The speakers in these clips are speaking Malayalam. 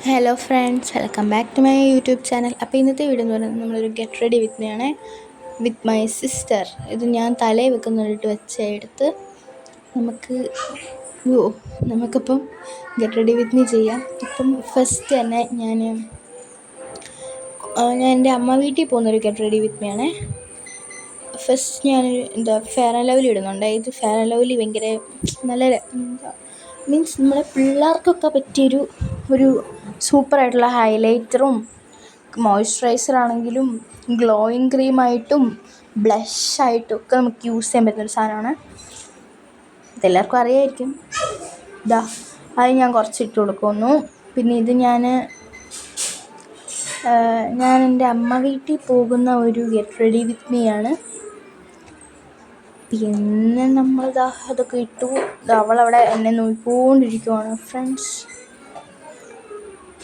Hello friends, welcome back to my YouTube channel. അപ്പോൾ ഇന്നത്തെ വീഡിയോ എന്ന് പറയുന്നത് നമ്മളൊരു ഗെറ്റ് റെഡി വിത്ത് മീ ആണ്, വിത്ത് മൈ സിസ്റ്റർ. ഇത് ഞാൻ തലയിൽ വെക്കുന്നിട്ട് എടുത്ത് നമുക്കിപ്പം ഗെറ്റ് റെഡി വിത്ത് മീ ചെയ്യാം. ഇപ്പം ഫസ്റ്റ് തന്നെ ഞാൻ എൻ്റെ അമ്മ വീട്ടിൽ പോകുന്നൊരു ഗെറ്റ് റെഡി വിത്ത് മീ ആണ്. ഫസ്റ്റ് ഞാൻ ഫെയർ ആൻഡ് ലവ്ലി ഇടുന്നുണ്ട്. ഇത് ഫെയർ ആൻഡ് ലവ്ലി ഭയങ്കര നല്ല മീൻസ് നമ്മളെ പിള്ളേർക്കൊക്കെ പറ്റിയൊരു സൂപ്പറായിട്ടുള്ള ഹൈലൈറ്ററും മോയ്സ്ചറൈസറാണെങ്കിലും ഗ്ലോയിങ് ക്രീമായിട്ടും ബ്ലഷായിട്ടും ഒക്കെ നമുക്ക് യൂസ് ചെയ്യാൻ പറ്റുന്നൊരു സാധനമാണ്. ഇതെല്ലാവർക്കും അറിയാമായിരിക്കും. അത് ഞാൻ കുറച്ചിട്ട് കൊടുക്കുന്നു. പിന്നെ ഇത് ഞാൻ എൻ്റെ അമ്മ വീട്ടിൽ പോകുന്ന ഒരു ഗെറ്റ് റെഡി വിത്ത് മീ ആണ്. പിന്നെ അതൊക്കെ ഇട്ടു. അവളവിടെ എന്നെ നോക്കിക്കൊണ്ടിരിക്കുവാണ് ഫ്രണ്ട്സ്.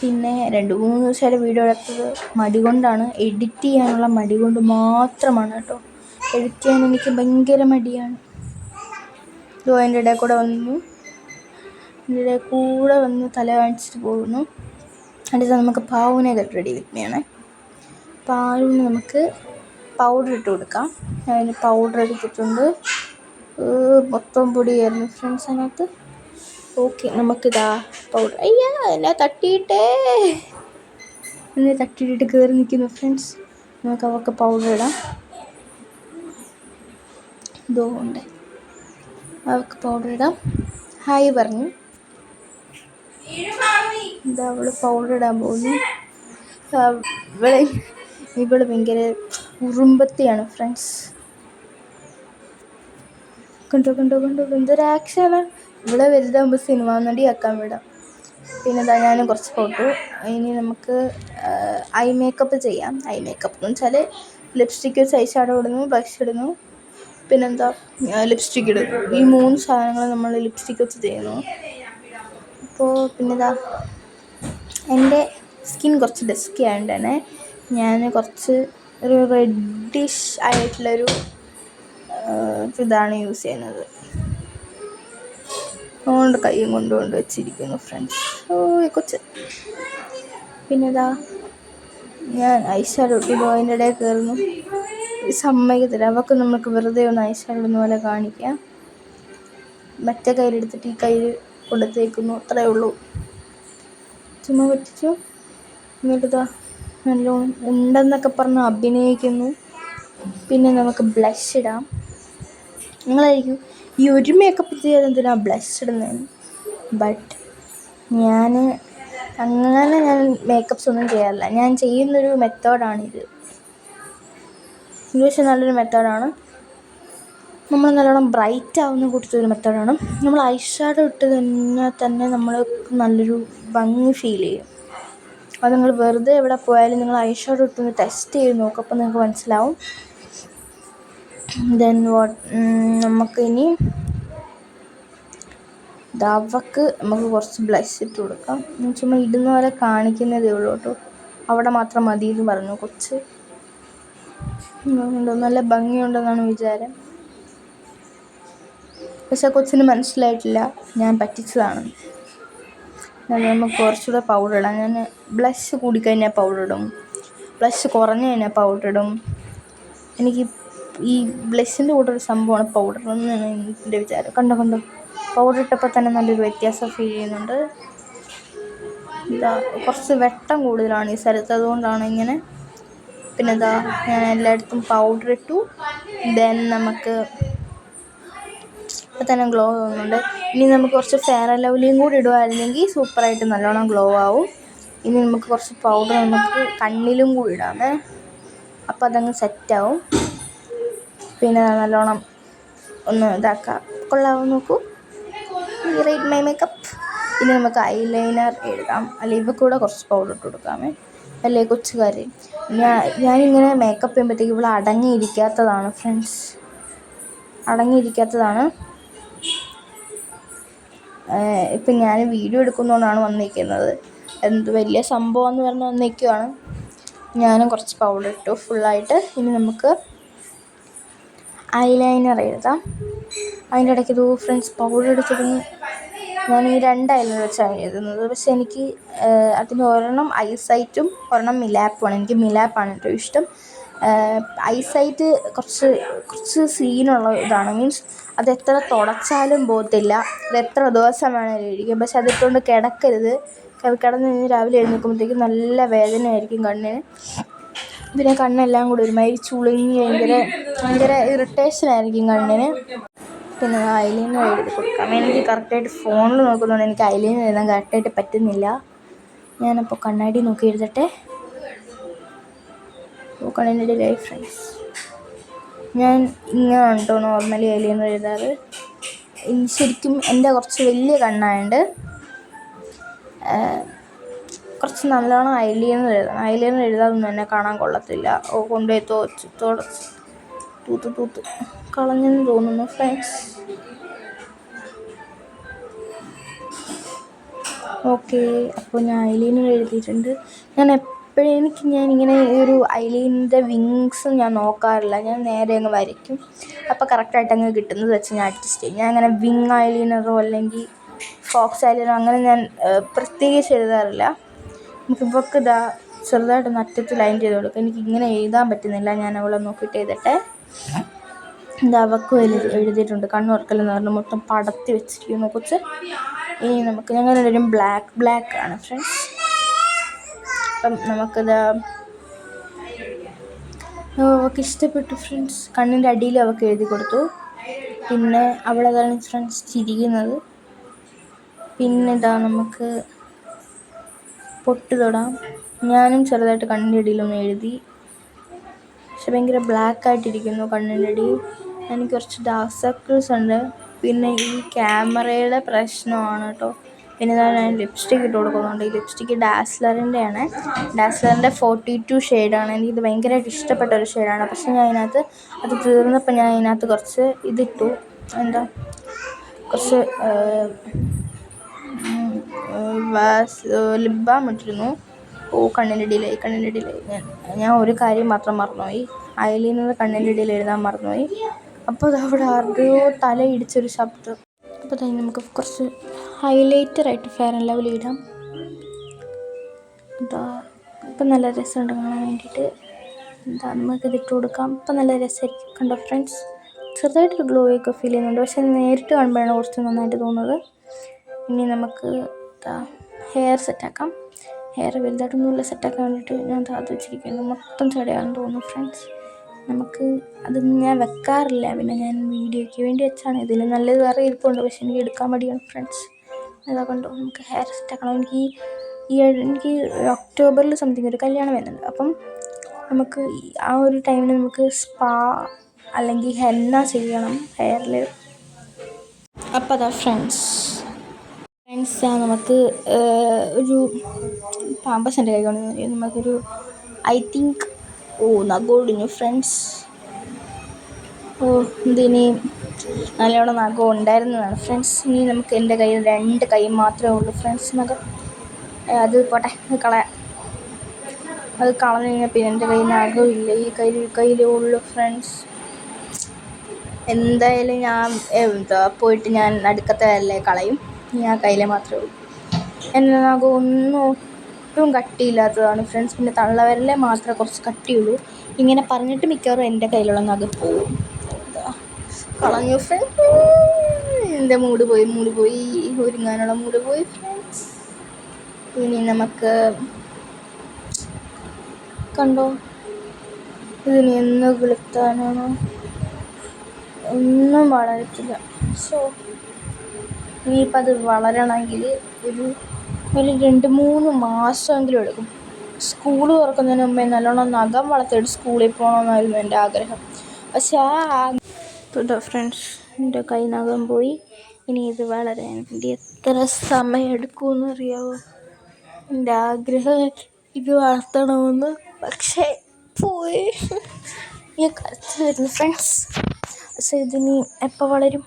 പിന്നെ 2-3 ദിവസമായിട്ട് വീഡിയോ എടുത്തത് മടി കൊണ്ടാണ്, എഡിറ്റ് ചെയ്യാനുള്ള മടി കൊണ്ട് മാത്രമാണ് കേട്ടോ. എഡിറ്റ് ചെയ്യാൻ എനിക്ക് ഭയങ്കര മടിയാണ്. അതിൻ്റെ ഇടയിൽ കൂടെ വന്ന് തല കാണിച്ചിട്ട് പോകുന്നു. അടുത്ത നമുക്ക് പാവുവിനെ ഗെറ്റ് റെഡി വിത്ത് മീ ആണ്. പാവുവിന് നമുക്ക് പൗഡർ ഇട്ട് കൊടുക്കാം. അതിന് പൗഡർ എടുത്തിട്ടുണ്ട്. മൊത്തം പൊടിയായിരുന്നു ഫ്രണ്ട്സ് അതിനകത്ത്. ഓക്കെ, നമുക്കിതാ പൗഡർ. എന്നെ തട്ടിയിട്ടിട്ട് കയറി നിൽക്കുന്നു ഫ്രണ്ട്സ്. നമുക്ക് അവർക്ക് പൗഡർ ഇടാം. ഇതുകൊണ്ട് അവർക്ക് പൗഡർ ഇടാം. ഹായ് പറഞ്ഞു. അവൾ പൗഡർ ഇടാൻ പോകുന്നു. ഇവള് ഭയങ്കര ഉറുമ്പത്തിയാണ് ഫ്രണ്ട്സ്. കണ്ടോ എന്തൊരു ആക്ഷനാണ്. ഇവിടെ വലുതാകുമ്പോൾ സിനിമ നടിയാക്കാൻ വിടാം. പിന്നെ ഞാനും കുറച്ച് ഫോട്ടോ. ഇനി നമുക്ക് ഐ മേക്കപ്പ് ചെയ്യാം. ഐ മേക്കപ്പ് എന്ന് വെച്ചാൽ ലിപ്സ്റ്റിക്ക് വെച്ച് ഐ ഷാഡോ ഇടുന്നു, ബ്ലഷ് ഇടുന്നു, ലിപ്സ്റ്റിക്ക് ഇടുന്നു. ഈ 3 സാധനങ്ങൾ നമ്മൾ ലിപ്സ്റ്റിക്ക് വെച്ച് ചെയ്യുന്നു. അപ്പോൾ എൻ്റെ സ്കിൻ കുറച്ച് ഡസ്കി ആയതുകൊണ്ട് തന്നെ ഞാൻ കുറച്ച് ഒരു റെഡിഷ് ആയിട്ടുള്ളൊരു ഇതാണ് യൂസ് ചെയ്യുന്നത്. അതുകൊണ്ട് കൈയും കൊണ്ട് വെച്ചിരിക്കുന്നു ഫ്രണ്ട്സ്. കൊച്ച്. പിന്നെ ഞാൻ ഐ ഷാഡോ ഇട്ടു. അതിൻ്റെ ഇടയിൽ കയറുന്നു. സമ്മതിക്കത്തില്ല. അവൾക്ക് നമുക്ക് വെറുതെ ഒന്ന് ഐ ഷാഡോ ഇടുന്ന പോലെ കാണിക്കാം. മറ്റേ കയ്യിലെടുത്തിട്ട് ഈ കയ്യിൽ കൊടുത്തേക്കുന്നു. അത്രയേ ഉള്ളൂ. ചുമ്മാ പറ്റിച്ചു. എന്നിട്ട് നല്ലോണം ഉണ്ടെന്നൊക്കെ പറഞ്ഞ് അഭിനയിക്കുന്നു. പിന്നെ നമുക്ക് ബ്ലഷ് ഇടാം. നിങ്ങളായിരിക്കും ഈ ഒരു മേക്കപ്പ് ചെയ്യാൻ എന്തിനാണ് ബ്ലഷ് ഇടുന്നതെന്ന്. ബട്ട് ഞാൻ മേക്കപ്പ്സ് ഒന്നും ചെയ്യാറില്ല. ഞാൻ ചെയ്യുന്നൊരു മെത്തേഡാണിത്. ഇത് പക്ഷേ നല്ലൊരു മെത്തേഡാണ്. നമ്മൾ നല്ലോണം ബ്രൈറ്റ് ആവുന്ന കൂട്ടത്തൊരു മെത്തേഡാണ്. നമ്മൾ ഐ ഷാഡോ ഇട്ട് തന്നെ നമ്മൾ നല്ലൊരു ഭംഗി ഫീൽ ചെയ്യും. അത് നിങ്ങൾ വെറുതെ എവിടെ പോയാലും നിങ്ങൾ ഐ ഷാഡോ ഇട്ടൊന്ന് ടെസ്റ്റ് ചെയ്ത് നോക്കും. അപ്പോൾ നിങ്ങൾക്ക് മനസ്സിലാവും. നമുക്കിനി നമുക്ക് കുറച്ച് ബ്ലഷ് ഇട്ട് കൊടുക്കാം. ചുമ്മാ ഇടുന്ന പോലെ കാണിക്കുന്നതേ ഉള്ളൂ കേട്ടോ. അവിടെ മാത്രം മതി എന്ന് പറഞ്ഞു കൊച്ച്. നല്ല ഭംഗിയുണ്ടെന്നാണ് വിചാരം. പക്ഷെ കൊച്ചിന് മനസ്സിലായിട്ടില്ല ഞാൻ പറ്റിച്ചതാണ്. നമുക്ക് കുറച്ചുകൂടെ പൗഡർ ഇടാം. ഞാൻ ബ്ലഷ് കൂടിക്കഴിഞ്ഞാൽ പൗഡർ ഇടും, ബ്ലഷ് കുറഞ്ഞു കഴിഞ്ഞാൽ പൗഡർ ഇടും. എനിക്ക് ഈ ബ്ലഷിൻ്റെ കൂടെ ഒരു സംഭവമാണ് പൗഡർ എന്നാണ് എൻ്റെ വിചാരം. കണ്ടോ പൗഡർ ഇട്ടപ്പോൾ തന്നെ നല്ലൊരു വ്യത്യാസം ഫീൽ ചെയ്യുന്നുണ്ട്. കുറച്ച് വെട്ടം കൂടുതലാണ് ഈ സ്ഥലത്ത്, അതുകൊണ്ടാണ് ഇങ്ങനെ. പിന്നെ ഞാൻ എല്ലായിടത്തും പൗഡർ ഇട്ടു. നമുക്ക് ഇപ്പം തന്നെ ഗ്ലോ തോന്നുന്നുണ്ട്. ഇനി നമുക്ക് കുറച്ച് ഫെയർ ആൻഡ് ലവ്ലിയും കൂടി ഇടുകയായിരുന്നെങ്കിൽ സൂപ്പറായിട്ട് നല്ലോണം ഗ്ലോ ആവും. ഇനി നമുക്ക് കുറച്ച് പൗഡർ നമുക്ക് കണ്ണിലും കൂടി ഇടാമേ. അപ്പോൾ അതങ്ങ് സെറ്റാവും. പിന്നെ നല്ലോണം ഒന്ന് കൊള്ളാവും. നോക്കൂ, റേറ്റ് മൈ മേക്കപ്പ്. ഇനി നമുക്ക് ഐലൈനർ എഴുതാം. അല്ലെങ്കിൽ ഇവ കൂടെ കുറച്ച് പൗഡർ ഇട്ട് കൊടുക്കാമേ. അല്ലേ കൊച്ചുകാർ. ഞാനിങ്ങനെ മേക്കപ്പ് ചെയ്യുമ്പോഴത്തേക്ക് ഇവിടെ അടങ്ങിയിരിക്കാത്തതാണ് ഫ്രണ്ട്സ്. ഇപ്പം ഞാൻ വീഡിയോ എടുക്കുന്നതുകൊണ്ടാണ് വന്നിരിക്കുന്നത്. എന്ത് വലിയ സംഭവമെന്ന് പറഞ്ഞ് വന്നിരിക്കുകയാണ്. ഞാനും കുറച്ച് പൗഡർ ഇട്ടു ഫുള്ളായിട്ട്. ഇനി നമുക്ക് ഐലൈനർ എഴുതാം. അതിൻ്റെ ഇടയ്ക്ക് ഫ്രണ്ട്സ് പൗഡർ എടുത്തിടുന്നു. ഞാൻ ഈ 2 ഐലൈനർ വെച്ചാണ് എഴുതുന്നത്. പക്ഷെ എനിക്ക് അതിന് ഒരെണ്ണം ഐസൈറ്റും ഒരെണ്ണം മിലാപ്പുമാണ്. എനിക്ക് മിലാപ്പാണ് ഏറ്റവും ഇഷ്ടം. ഐസൈറ്റ് കുറച്ച് സീനുള്ള ഇതാണ്. മീൻസ് അത് എത്ര തുടച്ചാലും പോകത്തില്ല, അത് എത്ര ദിവസം വേണമെങ്കിലും ഇരിക്കും. പക്ഷെ അതിട്ടുകൊണ്ട് കിടക്കരുത്. കിടന്ന് കഴിഞ്ഞ് രാവിലെ എഴുന്നേൽക്കുമ്പോഴത്തേക്കും നല്ല വേദനയായിരിക്കും കണ്ണിന്. പിന്നെ കണ്ണെല്ലാം കൂടി ഒരുമാതിരി ചുളുങ്ങി ഭയങ്കര ഇറിറ്റേഷനായിരിക്കും കണ്ണിന്. പിന്നെ ഐലൈനർ എഴുതി കൊടുക്കാം. എനിക്ക് കറക്റ്റായിട്ട് ഫോണിൽ നോക്കുന്നതുകൊണ്ട് എനിക്ക് ഐലൈനർ എഴുതാൻ കറക്റ്റായിട്ട് പറ്റുന്നില്ല. ഞാനപ്പോൾ കണ്ണാടി നോക്കി എഴുതട്ടെ. കണ്ണിൻ്റെ ഫ്രണ്ട്സ്, ഞാൻ ഇങ്ങനെയാണ് കേട്ടോ നോർമലി ഐലൈനർ എഴുതാറ്. ശരിക്കും എൻ്റെ കുറച്ച് വലിയ കണ്ണായതുകൊണ്ട് കുറച്ച് നല്ലോണം ഐലൈനർ എഴുതണം. ഐലൈനർ എഴുതാതൊന്നും എന്നെ കാണാൻ കൊള്ളത്തില്ല. കൊണ്ടുപോയി തൂത്ത് കളഞ്ഞെന്ന് തോന്നുന്നു ഫ്രണ്ട്സ്. ഓക്കെ, അപ്പോൾ ഞാൻ ഐലൈനർ എഴുതിയിട്ടുണ്ട്. ഞാനിങ്ങനെ ഒരു ഐലൈനറിൻ്റെ വിങ്സ് ഞാൻ നോക്കാറില്ല. ഞാൻ നേരെ അങ്ങ് വരയ്ക്കും. അപ്പോൾ കറക്റ്റായിട്ട് അങ്ങ് കിട്ടുന്നത് വെച്ച് ഞാൻ അഡ്ജസ്റ്റ് ചെയ്യും. ഞാൻ അങ്ങനെ വിങ് ഐലൈനറോ അല്ലെങ്കിൽ ഫോക്സ് ഐലൈനറോ അങ്ങനെ ഞാൻ പ്രത്യേകിച്ച് എഴുതാറില്ല. ഇവൾക്ക് ചെറുതായിട്ടൊന്ന് അറ്റത്ത് ലൈൻ ചെയ്ത് കൊടുക്കും. എനിക്ക് ഇങ്ങനെ എഴുതാൻ പറ്റുന്നില്ല. ഞാൻ അവളെ നോക്കിയിട്ട് എഴുതട്ടെ. അവൾക്കും എഴുതിയിട്ടുണ്ട്. കണ്ണുറക്കലെന്ന് പറഞ്ഞ് മൊത്തം പടത്തി വെച്ചിരിക്കുന്നു കൊച്ച്. ഇനി നമുക്ക് ഞങ്ങളെല്ലാവരും ബ്ലാക്ക് ആണ് ഫ്രണ്ട്സ്. അപ്പം അവൾക്ക് ഇഷ്ടപ്പെട്ടു ഫ്രണ്ട്സ്. കണ്ണിൻ്റെ അടിയിൽ അവൾക്ക് എഴുതി കൊടുത്തു. പിന്നെ അവളതാണ് ഫ്രണ്ട്സ് ചിരിക്കുന്നത്. പിന്നെ നമുക്ക് പൊട്ട് തൊടാം. ഞാനും ചെറുതായിട്ട് കണ്ണിൻ്റെ അടിയിലൊന്ന് എഴുതി. പക്ഷെ ഭയങ്കര ബ്ലാക്കായിട്ടിരിക്കുന്നു കണ്ണിൻ്റെ അടി. എനിക്ക് കുറച്ച് ഡാർക്ക് സർക്കിൾസ് ഉണ്ട്. പിന്നെ ഈ ക്യാമറയുടെ പ്രശ്നമാണ് കേട്ടോ. പിന്നെ ഞാൻ ലിപ്സ്റ്റിക്ക് ഇട്ട് കൊടുക്കുന്നുണ്ട്. ഈ ലിപ്സ്റ്റിക്ക് ഡാസ്ലറിൻ്റെ ആണ്. ഡാസ്ലറിൻ്റെ 42 ഷെയ്ഡാണ്. എനിക്കിത് ഭയങ്കരമായിട്ട് ഇഷ്ടപ്പെട്ട ഒരു ഷെയ്ഡാണ്. പക്ഷെ ഞാൻ അത് തീർന്നപ്പോൾ ഞാൻ അതിനകത്ത് കുറച്ച് ഇതിട്ടു. കുറച്ച് ലിപ് ബാം ഇട്ടിരുന്നു. കണ്ണിൻ്റെ ഇടയിലായി. ഞാൻ ഒരു കാര്യം മാത്രം മറന്നുപോയി. ഐലൈനർ കണ്ണിൻ്റെ ഇടയിൽ എഴുതാൻ മറന്നുപോയി. അപ്പോൾ അവിടെ ആരുടെയോ തല ഇടിച്ചൊരു ശബ്ദം. അപ്പോൾ തന്നെ നമുക്ക് കുറച്ച് ഹൈലൈറ്ററായിട്ട് ഫെയർ ആൻഡ് ലവ്ലി ഇടാം. ഇപ്പം നല്ല രസമുണ്ട് കാണാൻ വേണ്ടിയിട്ട്. നമുക്കിത് ഇട്ട് കൊടുക്കാം. ഇപ്പം നല്ല രസമായിരിക്കും. കണ്ടോ ഫ്രണ്ട്സ്, ചെറുതായിട്ടൊരു ഗ്ലോയൊക്കെ ഫീൽ ചെയ്യുന്നുണ്ട്. പക്ഷെ നേരിട്ട് കാണുമ്പോഴാണ് കുറച്ച് നന്നായിട്ട് തോന്നുന്നത്. ഇനി നമുക്ക് ഹെയർ സെറ്റാക്കാം. ഹെയർ വലുതായിട്ടൊന്നുമില്ല, സെറ്റാക്കാൻ വേണ്ടിയിട്ട് ഞാൻ അത് വെച്ചിരിക്കുന്നു. മൊത്തം ചെടിയാണെന്ന് തോന്നുന്നു ഫ്രണ്ട്സ്. അതൊന്നും ഞാൻ വെക്കാറില്ല. പിന്നെ ഞാൻ വീഡിയോയ്ക്ക് വേണ്ടി വെച്ചാണ്. ഇതിൽ നല്ലത് വേറെ ഇരിപ്പുണ്ട്, പക്ഷെ എനിക്ക് എടുക്കാൻ മടിയാണ് ഫ്രണ്ട്സ്. അതാ കണ്ടോ, നമുക്ക് ഹെയർ സെറ്റാക്കണം. എനിക്ക് ഒക്ടോബറിൽ സംതിങ് ഒരു കല്യാണം വരുന്നുണ്ട്. അപ്പം നമുക്ക് ആ ഒരു ടൈമിൽ നമുക്ക് സ്പാ അല്ലെങ്കിൽ ഹെന്ന ചെയ്യണം ഹെയറിൽ. അപ്പോൾ അതാ ഫ്രണ്ട്സ് നമുക്ക് ഒരു പാമ്പസിൻ്റെ കൈ കൊണ്ട് നമുക്കൊരു ഐ തിങ്ക് നഖമൊടിഞ്ഞു ഫ്രണ്ട്സ്. ഇതിനി നല്ലോണം നഖം ഉണ്ടായിരുന്നതാണ് ഫ്രണ്ട്സ്. ഇനി നമുക്ക് എൻ്റെ കയ്യിൽ 2 കൈ മാത്രമേ ഉള്ളൂ ഫ്രണ്ട്സ്. നഖം അത് പോട്ടെ, അത് കളഞ്ഞു കഴിഞ്ഞാൽ പിന്നെ എൻ്റെ കയ്യിൽ നഖമില്ല. ഈ കയ്യിലേ ഉള്ളൂ ഫ്രണ്ട്സ്. എന്തായാലും ഞാൻ പോയിട്ട് ഞാൻ നടുക്കത്തെ കളയും. ഞാൻ കയ്യിലെ മാത്രമേ ഉള്ളൂ. എൻ്റെ നഖം ഒട്ടും കട്ടിയില്ലാത്തതാണ് ഫ്രണ്ട്സ്. പിന്നെ തള്ളവിരലിലെ മാത്രമേ കുറച്ച് കട്ടിയുള്ളൂ. ഇങ്ങനെ പറഞ്ഞിട്ട് മിക്കവാറും എൻ്റെ കയ്യിലുള്ള നഖം പോവും. കളഞ്ഞു ഫ്രണ്ട്സ്. എൻ്റെ മൂഡ് പോയി ഒരുങ്ങാനുള്ള മൂഡ് പോയി ഫ്രണ്ട്സ്. ഇനി നമുക്ക് കണ്ടോ, ഇതിന് എന്ന് വെളുത്താനാണോ ഒന്നും വളരത്തില്ല. സോ ഇനിയിപ്പോൾ അത് വളരണമെങ്കിൽ ഒരു 2-3 മാസമെങ്കിലും എടുക്കും. സ്കൂൾ തുറക്കുന്നതിന് മുമ്പേ നല്ലോണം നഖം വളർത്തിയിട്ട് സ്കൂളിൽ പോകണമെന്നായിരുന്നു എൻ്റെ ആഗ്രഹം. പക്ഷേ ഫ്രണ്ട്സ്, എൻ്റെ കൈ നഖം പോയി. ഇനി ഇത് വളരാൻ വേണ്ടി എത്ര സമയം എടുക്കുമെന്ന് അറിയാമോ? എൻ്റെ ആഗ്രഹം ഇത് വളർത്തണമെന്ന്, പക്ഷേ പോയി. ഈ കരച്ചിൽ വരുന്നു ഫ്രണ്ട്സ്. പക്ഷേ ഇതിനി എപ്പോൾ വളരും?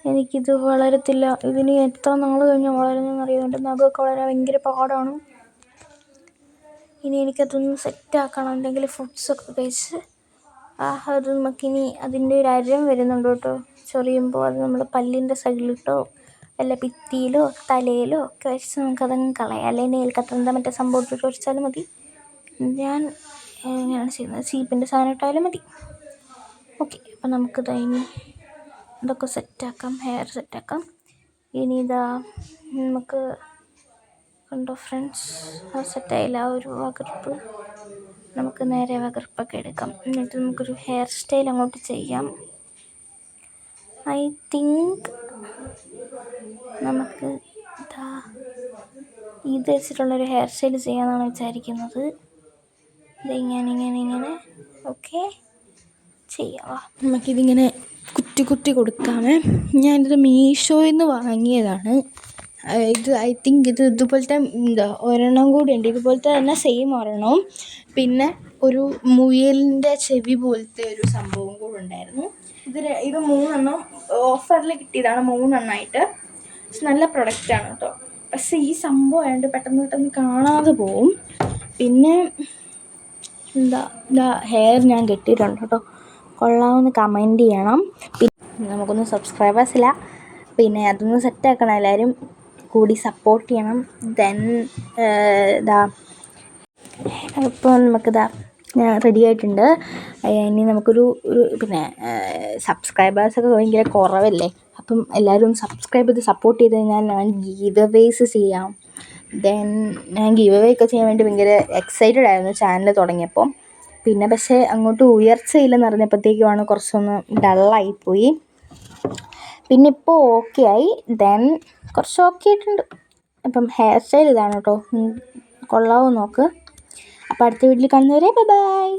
എനിക്കിത് വളരത്തില്ല. ഇതിനി എത്ര നാൾ കഴിഞ്ഞാൽ വളരുന്നതെന്ന് അറിയാം. എൻ്റെ നഖമൊക്കെ വളരാൻ ഭയങ്കര പാടാണ്. ഇനി എനിക്കതൊന്ന് സെറ്റാക്കണം. എന്തെങ്കിലും ഫുഡ്സൊക്കെ കഴിച്ച് അത് നമുക്കിനി അതിൻ്റെ ഒരു അരം വരുന്നുണ്ട് കേട്ടോ. ചൊറിയുമ്പോൾ അത് നമ്മൾ പല്ലിൻ്റെ സൈഡിലിട്ടോ വല്ല ഭിത്തിയിലോ തലയിലോ ഒക്കെ വെച്ച് നമുക്കതങ്ങ് കളയാം. അല്ലെങ്കിൽ നെയിൽ കട്ടറിൻ്റെ മറ്റേ സംഭവം ഇട്ടിട്ട് വെച്ചാലും മതി. ഞാൻ എങ്ങനെയാണ് ചെയ്യുന്നത്, ചീപ്പിൻ്റെ സാധനം ഇട്ടാലും മതി. ഓക്കെ, അപ്പം നമുക്കിത് ഇനി ഇതൊക്കെ സെറ്റാക്കാം, ഹെയർ സെറ്റാക്കാം. ഇനി ഇതാ നമുക്ക് കണ്ടോ ഫ്രണ്ട്സ്, ആ സെറ്റായില്ല ആ ഒരു വകർപ്പ്. നമുക്ക് നേരെ വകർപ്പൊക്കെ എടുക്കാം. എന്നിട്ട് നമുക്കൊരു ഹെയർ സ്റ്റൈൽ അങ്ങോട്ട് ചെയ്യാം. ഐ തിങ്ക് നമുക്ക് ഇത് വെച്ചിട്ടുള്ളൊരു ഹെയർ സ്റ്റൈൽ ചെയ്യാമെന്നാണ് വിചാരിക്കുന്നത്. ഇങ്ങനെ ഓക്കെ ചെയ്യാം. നമുക്കിതിങ്ങനെ കുത്തി കൊടുക്കാമേ. ഞാനിത് മീഷോയിൽ നിന്ന് വാങ്ങിയതാണ്. ഇത് ഐ തിങ്ക് ഇതുപോലത്തെ ഒരെണ്ണം കൂടി ഉണ്ട്, ഇതുപോലത്തെ തന്നെ സെയിം ഒരെണ്ണവും പിന്നെ ഒരു മുയലിൻ്റെ ചെവി പോലത്തെ ഒരു സംഭവം കൂടെ ഉണ്ടായിരുന്നു. ഇത് 3 ഓഫറിൽ കിട്ടിയതാണ്, 3 പക്ഷെ നല്ല പ്രൊഡക്റ്റാണ് കേട്ടോ. പക്ഷേ ഈ സംഭവം ആയതുകൊണ്ട് പെട്ടെന്ന് കാണാതെ പോവും. പിന്നെ ഹെയർ ഞാൻ കെട്ടിയിട്ടുണ്ട് കേട്ടോ, കൊള്ളാമെന്ന് കമൻറ്റ് ചെയ്യണം. പിന്നെ നമുക്കൊന്നും സബ്സ്ക്രൈബേഴ്സില്ല, പിന്നെ അതൊന്ന് സെറ്റാക്കണം, എല്ലാവരും കൂടി സപ്പോർട്ട് ചെയ്യണം. ദെൻ ഇപ്പോൾ ഞാൻ റെഡി ആയിട്ടുണ്ട്. ഇനി നമുക്കൊരു പിന്നെ സബ്സ്ക്രൈബേഴ്സൊക്കെ ഭയങ്കര കുറവല്ലേ, അപ്പം എല്ലാവരും സബ്സ്ക്രൈബ് ചെയ്ത് സപ്പോർട്ട് ചെയ്ത് കഴിഞ്ഞാൽ ഞാൻ ഗീവ് അവേസ് ചെയ്യാം. ദെൻ ഞാൻ ഗീവ് അവേ ഒക്കെ ചെയ്യാൻ വേണ്ടി ഭയങ്കര എക്സൈറ്റഡ് ആയിരുന്നു ചാനൽ തുടങ്ങിയപ്പോൾ. പിന്നെ പക്ഷേ അങ്ങോട്ട് ഉയർച്ചയില്ലെന്ന് അറിഞ്ഞപ്പോഴത്തേക്കുമാണ് കുറച്ചൊന്ന് ഡള്ളായിപ്പോയി. പിന്നെ ഇപ്പോൾ ഓക്കെ ആയി, ദെൻ കുറച്ച് ഓക്കെ ആയിട്ടുണ്ട്. അപ്പം ഹെയർ സ്റ്റൈൽ ഇതാണ് കേട്ടോ, കൊള്ളാവോ നോക്ക്. അപ്പോൾ അടുത്ത വീട്ടിൽ കാണുന്നവരെ ബൈ ബൈ.